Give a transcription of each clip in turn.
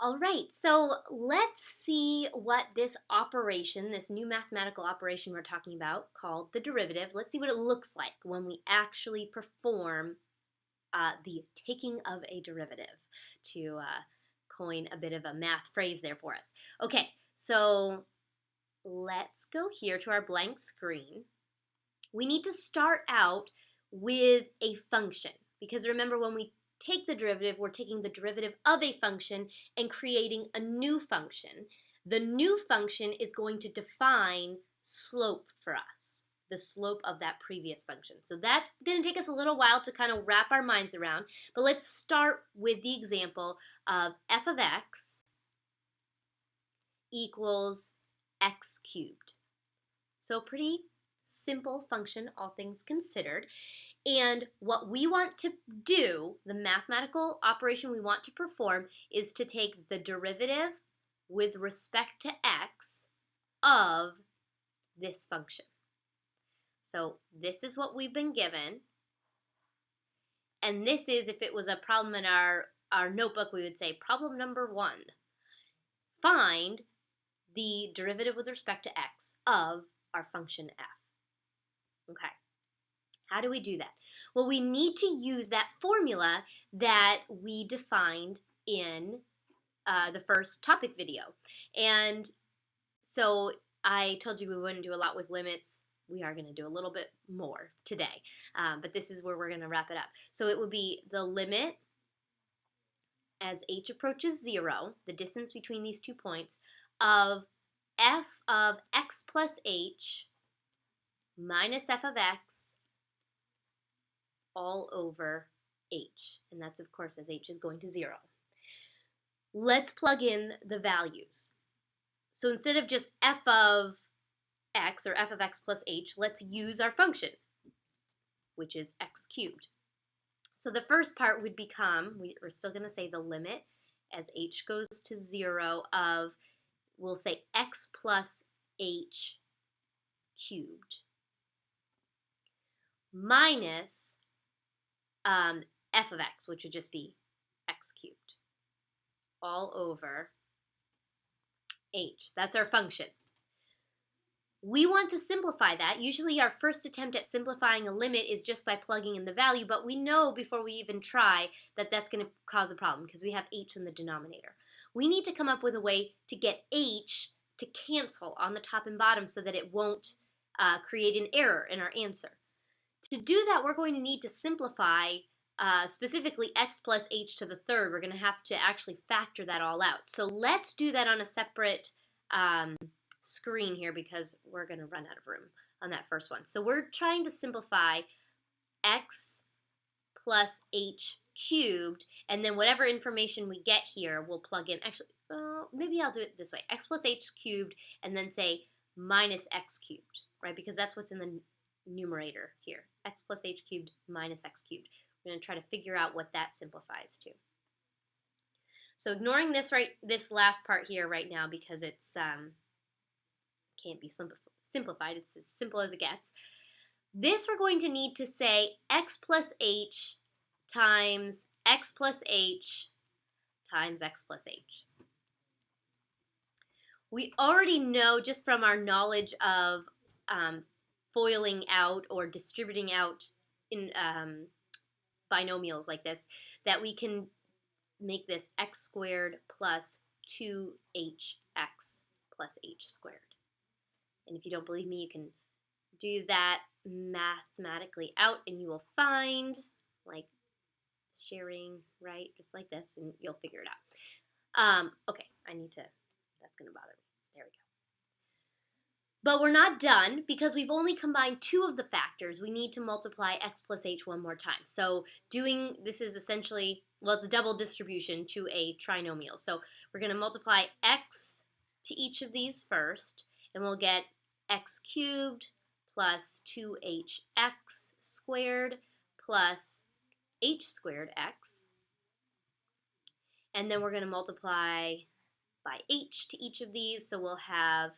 All right, so let's see what this operation, this new mathematical operation we're talking about called the derivative, let's see what it looks like when we actually perform the taking of a derivative, to coin a bit of a math phrase there for us. Okay, so let's go here to our blank screen. We need to start out with a function, because remember, when we take the derivative, we're taking the derivative of a function and creating a new function. The new function is going to define slope for us, the slope of that previous function. So that's going to take us a little while to kind of wrap our minds around, but let's start with the example of f of x equals x cubed. So pretty simple function, all things considered. And what we want to do, the mathematical operation we want to perform, is to take the derivative with respect to x of this function. So this is what we've been given. And this is, if it was a problem in our notebook, we would say problem number 1. Find the derivative with respect to x of our function f. Okay. How do we do that? Well, we need to use that formula that we defined in the first topic video. And so I told you we wouldn't do a lot with limits. We are going to do a little bit more today, but this is where we're going to wrap it up. So it would be the limit as h approaches 0, the distance between these 2 points, of f of x plus h minus f of x all over h, and that's of course as h is going to 0. Let's plug in the values. So instead of just f of x or f of x plus h, let's use our function, which is x cubed. So the first part would become, we're still going to say the limit as h goes to 0 of, we'll say x plus h cubed minus f of x, which would just be x cubed, all over h. That's our function. We want to simplify that. Usually our first attempt at simplifying a limit is just by plugging in the value, but we know before we even try that that's going to cause a problem because we have h in the denominator. We need to come up with a way to get h to cancel on the top and bottom so that it won't create an error in our answer. To do that, we're going to need to simplify specifically x plus h to the third. We're going to have to actually factor that all out. So let's do that on a separate screen here because we're going to run out of room on that first one. So we're trying to simplify x plus h cubed, and then whatever information we get here we'll plug in. Actually, maybe I'll do it this way. X plus h cubed and then say minus x cubed, right? Because that's what's in the numerator here. X plus h cubed minus x cubed. We're going to try to figure out what that simplifies to. So ignoring this last part here right now because it's can't be simplified. It's as simple as it gets. This we're going to need to say x plus h times x plus h times x plus h. We already know just from our knowledge of FOILing out or distributing out in binomials like this that we can make this x squared plus 2hx plus h squared. And if you don't believe me, you can do that mathematically out and you will find, like sharing, right, just like this, and you'll figure it out. Okay, that's going to bother me. There we go. But we're not done because we've only combined 2 of the factors. We need to multiply x plus h one more time. So doing this is essentially, well, it's a double distribution to a trinomial. So we're going to multiply x to each of these first, and we'll get x cubed plus 2hx squared plus h squared x. And then we're going to multiply by h to each of these, so we'll have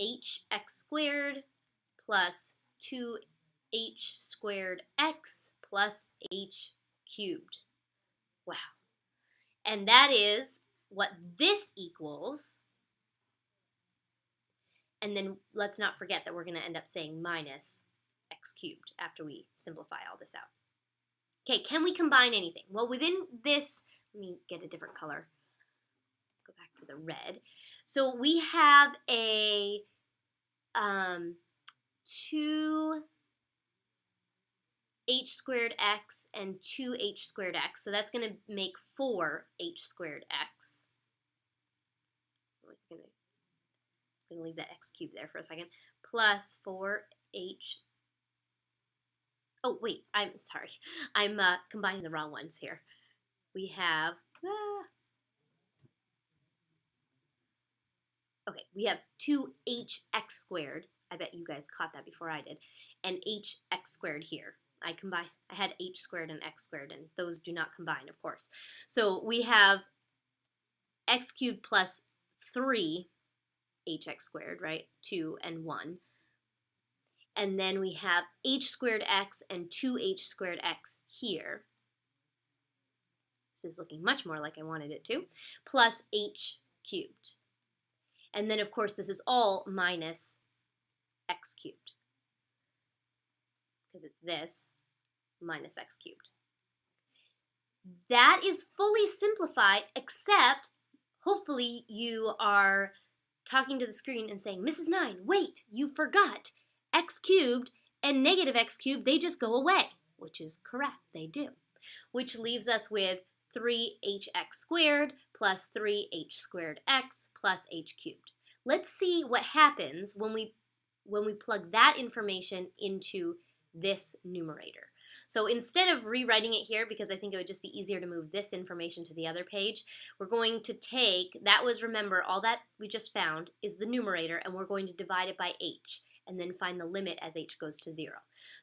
hx squared plus 2h squared x plus h cubed. Wow. And that is what this equals. And then let's not forget that we're going to end up saying minus x cubed after we simplify all this out. Okay, can we combine anything? Well, within this, let me get a different color. Go back to the red. So we have a 2h squared x and 2h squared x. So that's going to make 4h squared x. I'm going to leave that x cubed there for a second. Plus 4h. Oh, wait, I'm sorry. I'm combining the wrong ones here. We have, okay, we have 2hx squared. I bet you guys caught that before I did. And hx squared here. I had h squared and x squared, and those do not combine, of course. So we have x cubed plus 3hx squared, right? 2 and 1. And then we have h squared x and 2h squared x here. This is looking much more like I wanted it to. Plus h cubed. And then, of course, this is all minus x cubed. Because it's this minus x cubed. That is fully simplified, except hopefully you are talking to the screen and saying, Mrs. 9, wait, you forgot. X cubed and negative x cubed, they just go away, which is correct, they do. Which leaves us with 3hx squared plus 3h squared x plus h cubed. Let's see what happens when we plug that information into this numerator. So instead of rewriting it here, because I think it would just be easier to move this information to the other page, we're going to take, that was, remember, all that we just found is the numerator, and we're going to divide it by h, and then find the limit as h goes to 0.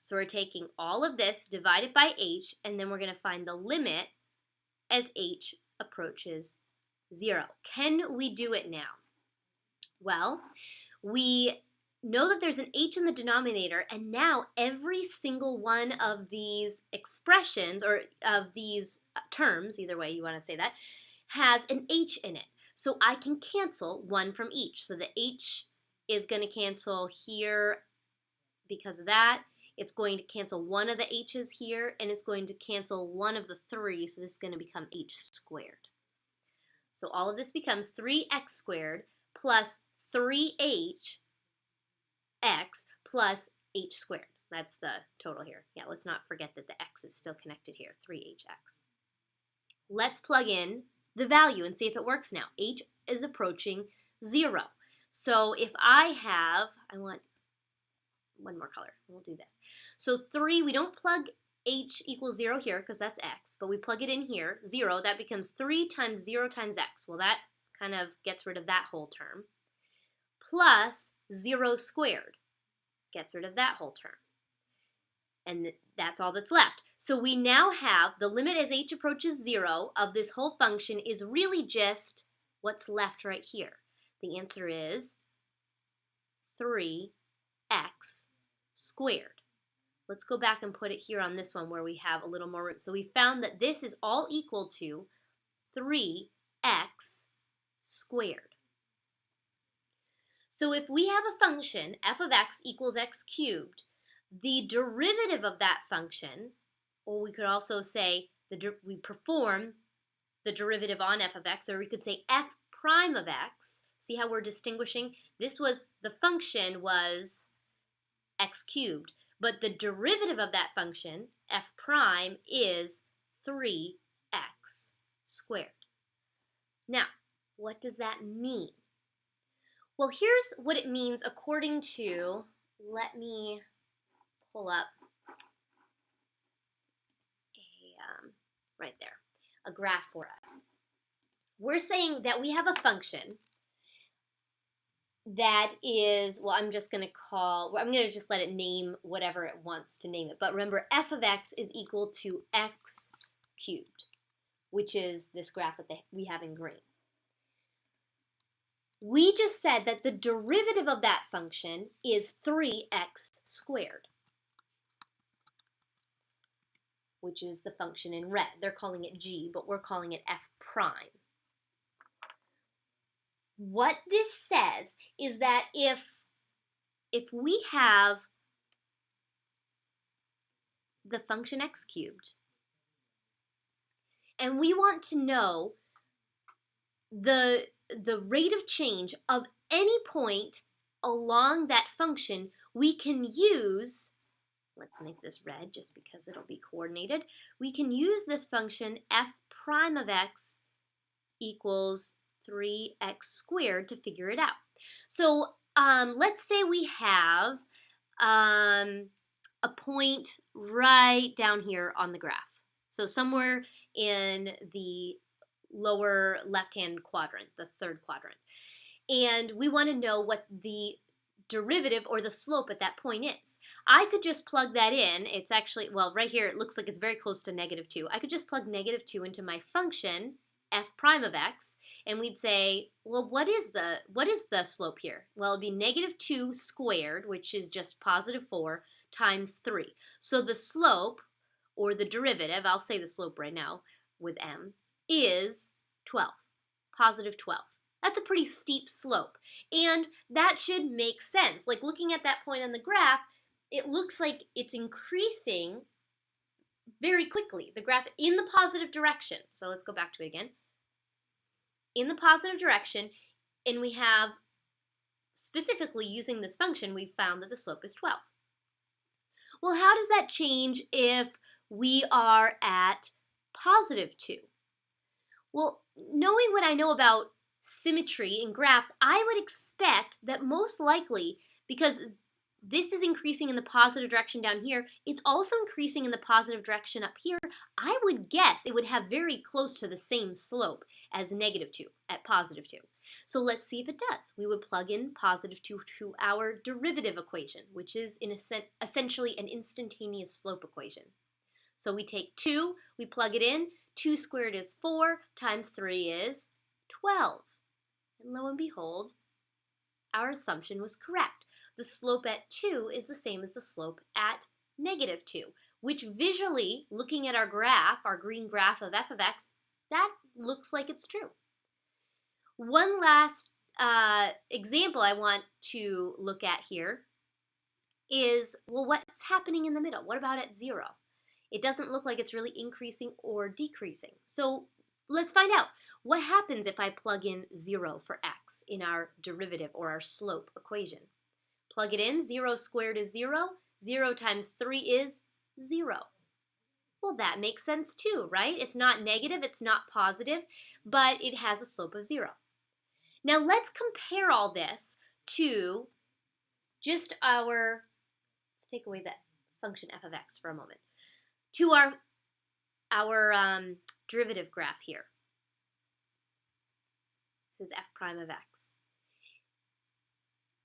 So we're taking all of this, divide it by h, and then we're going to find the limit as h approaches 0. Can we do it now? Well, we know that there's an h in the denominator, and now every single one of these expressions, or of these terms, either way you want to say that, has an h in it. So I can cancel one from each. So the h is going to cancel here because of that. It's going to cancel one of the h's here, and it's going to cancel one of the 3, so this is going to become h squared. So all of this becomes 3x squared plus 3h x plus h squared. That's the total here. Yeah, let's not forget that the x is still connected here, 3hx. Let's plug in the value and see if it works now. H is approaching 0. So if I want one more color. We'll do this. So 3, we don't plug h equals 0 here because that's x, but we plug it in here, 0. That becomes 3 times 0 times x. Well, that kind of gets rid of that whole term. Plus 0 squared gets rid of that whole term. And that's all that's left. So we now have the limit as h approaches 0 of this whole function is really just what's left right here. The answer is 3x squared. Let's go back and put it here on this one where we have a little more room. So we found that this is all equal to 3x squared. So if we have a function, f of x equals x cubed, the derivative of that function, or we could also say we perform the derivative on f of x, or we could say f prime of x. See how we're distinguishing? The function was x cubed, but the derivative of that function, f prime, is 3x squared. Now, what does that mean? Well, here's what it means according to, let me pull up right there, a graph for us. We're saying that we have a function that is, well, I'm going to just let it name whatever it wants to name it. But remember, f of x is equal to x cubed, which is this graph that we have in green. We just said that the derivative of that function is 3x squared, which is the function in red. They're calling it g, but we're calling it f prime. what this says is that if we have the function x cubed and we want to know the rate of change of any point along that function, we can use, let's make this red just because it'll be coordinated, we can use this function f prime of x equals 3x squared to figure it out. So let's say we have a point right down here on the graph. So somewhere in the lower left-hand quadrant, the third quadrant. And we want to know what the derivative or the slope at that point is. I could just plug that in. It's actually, well, right here it looks like it's very close to -2. I could just plug -2 into my function f prime of x, and we'd say, well, what is the slope here? Well, it'd be -2 squared, which is just +4, times 3. So the slope, or the derivative, I'll say the slope right now with m, is 12, +12. That's a pretty steep slope, and that should make sense. Like looking at that point on the graph, it looks like it's increasing very quickly, the graph in the positive direction. So let's go back to it again. In the positive direction, and we have, specifically using this function, we found that the slope is 12. Well, how does that change if we are at +2? Well, knowing what I know about symmetry in graphs, I would expect that most likely, because this is increasing in the positive direction down here, it's also increasing in the positive direction up here. I would guess it would have very close to the same slope as -2 at +2. So let's see if it does. We would plug in +2 to our derivative equation, which is essentially an instantaneous slope equation. So we take 2, we plug it in, 2 squared is 4, times 3 is 12. And lo and behold, our assumption was correct. The slope at 2 is the same as the slope at -2, which visually, looking at our graph, our green graph of f of x, that looks like it's true. One last example I want to look at here is, well, what's happening in the middle? What about at 0? It doesn't look like it's really increasing or decreasing. So let's find out. What happens if I plug in 0 for x in our derivative or our slope equation? Plug it in, 0 squared is 0, 0 times 3 is 0. Well, that makes sense too, right? It's not negative, it's not positive, but it has a slope of 0. Now let's compare all this to just our, let's take away that function f of x for a moment, to our derivative graph here. This is f prime of x.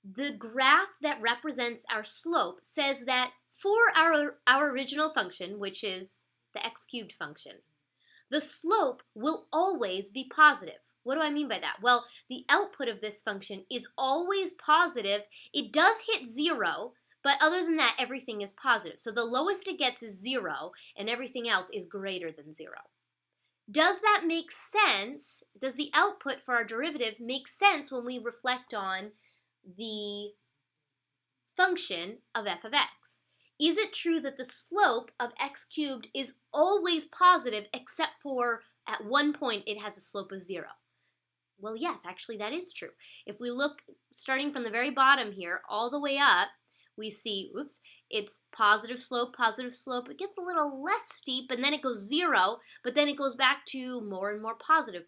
The graph that represents our slope says that for our original function, which is the x cubed function, the slope will always be positive. What do I mean by that? Well, the output of this function is always positive. It does hit 0, but other than that, everything is positive. So the lowest it gets is 0, and everything else is greater than 0. Does that make sense? Does the output for our derivative make sense when we reflect on the function of f of x? Is it true that the slope of x cubed is always positive except for at one point it has a slope of 0? Well, yes, actually that is true. If we look starting from the very bottom here all the way up, we see, oops, it's positive slope, it gets a little less steep, and then it goes 0, but then it goes back to more and more positive.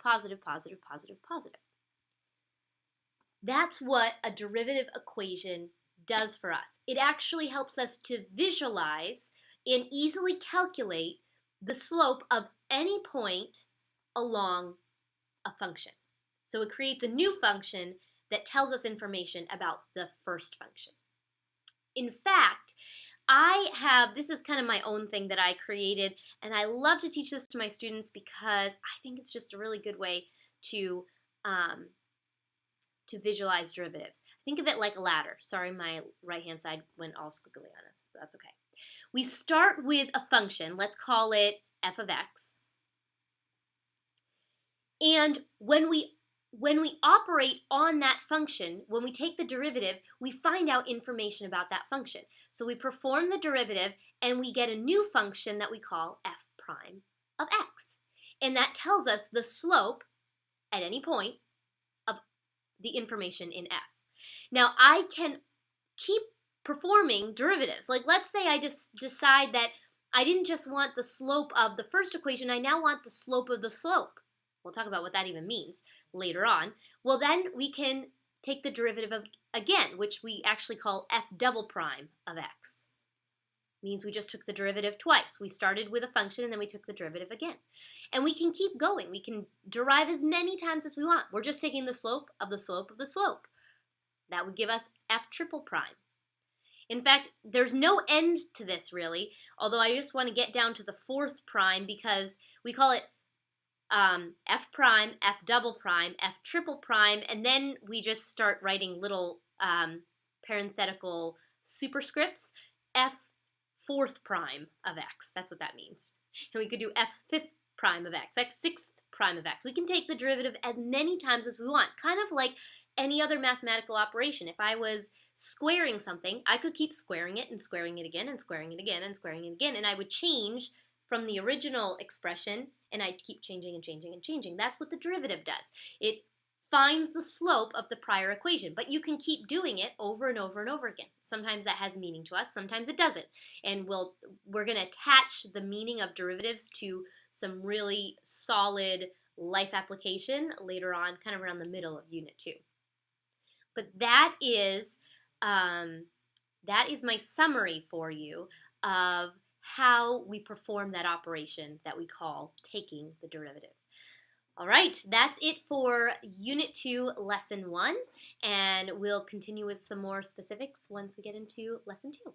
That's what a derivative equation does for us. It actually helps us to visualize and easily calculate the slope of any point along a function. So it creates a new function that tells us information about the first function. In fact, this is kind of my own thing that I created, and I love to teach this to my students because I think it's just a really good way to visualize derivatives. Think of it like a ladder. Sorry, my right-hand side went all squiggly on us, but that's okay. We start with a function. Let's call it f of x. And when we when we operate on that function, when we take the derivative, we find out information about that function. So we perform the derivative and we get a new function that we call f prime of x. And that tells us the slope at any point of the information in f. Now I can keep performing derivatives. Like let's say I just decide that I didn't just want the slope of the first equation, I now want the slope of the slope. We'll talk about what that even means later on. Well, then we can take the derivative of, again, which we actually call f double prime of x. Means we just took the derivative twice. We started with a function and then we took the derivative again. And we can keep going. We can derive as many times as we want. We're just taking the slope of the slope of the slope. That would give us f triple prime. In fact, there's no end to this really, although I just want to get down to the fourth prime because we call it f prime, f double prime, f triple prime, and then we just start writing little parenthetical superscripts, f fourth prime of x. That's what that means. And we could do f fifth prime of x, x sixth prime of x. We can take the derivative as many times as we want, kind of like any other mathematical operation. If I was squaring something, I could keep squaring it and squaring it again and squaring it again and squaring it again, and I would change from the original expression, and I'd keep changing and changing and changing. That's what the derivative does. It finds the slope of the prior equation, but you can keep doing it over and over and over again. Sometimes that has meaning to us, sometimes it doesn't. And we're going to attach the meaning of derivatives to some really solid life application later on, kind of around the middle of Unit 2. But that is my summary for you of how we perform that operation that we call taking the derivative. All right, that's it for Unit 2, Lesson 1, and we'll continue with some more specifics once we get into Lesson 2.